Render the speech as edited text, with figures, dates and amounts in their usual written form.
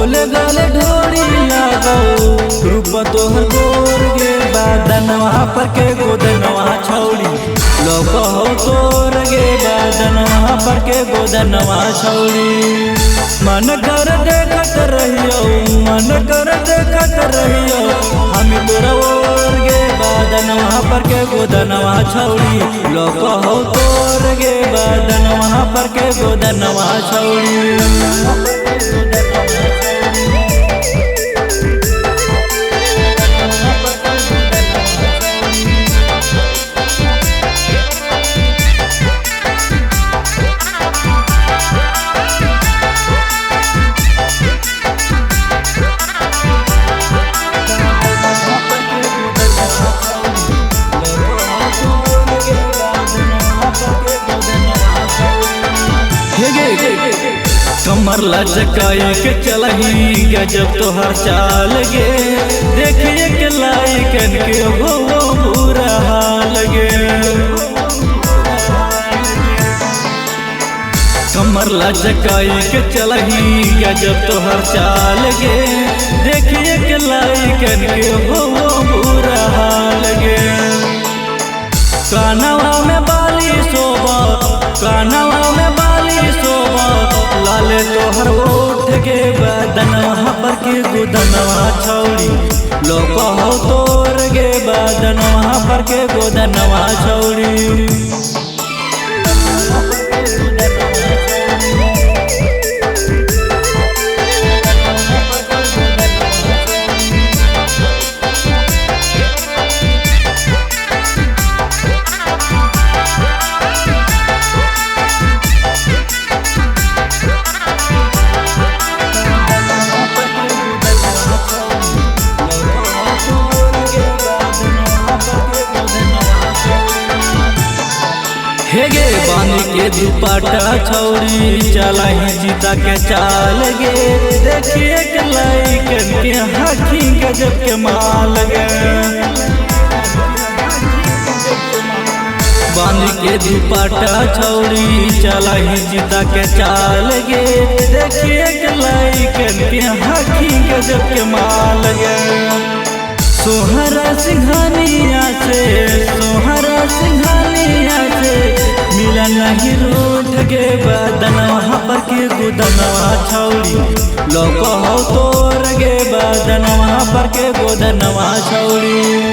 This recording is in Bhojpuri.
गोले गाले ढोरी लागो रूप तोहर गोर गे बादनवा पर के गोदनवा छौड़ी लोग हो तोर गे बादनवा पर के गोदनवा छौड़ी मन कर देखत रहियो मन कर देखत रहियो हम तोरा ओर गे बादनवा पर के गोदनवा छौड़ी लोग हो तोर गे बादनवा पर के गोदनवा छौड़ी। कमर लचकाई के चलही गजब तोहर चाल गे देखिए के लाइकन के हो बुरा हाल गे। कमर लचकाई के चलही गजब तोहर चाल गे देखिए के लाइकन के हो बुरा हाल गे। कानवा में बाली शोभा कानवा में बाली शोभा लाले तोहर ओठ के बदनवा पर के गोदनवा छौड़ी लोग हो तोर गे बदनवा पर के गोदनवा छौड़ी। हे गे बानी के दुपट्टा छौड़ी चलाही जीता के चाल गे देखिए के लाइकन के हाथी गजब के माल गे। बानी के दुपट्टा छौड़ी चलाही जीता के चाल गे देखिए के लाइकन के हाथी गजब के माल गे। सोहरा सिंघानिया से मिला नहीं रूठ गे बदनवा पर के गोदनवा छौड़ी लोग हो तोर गे बदनवा पर के गोदनवा छौड़ी।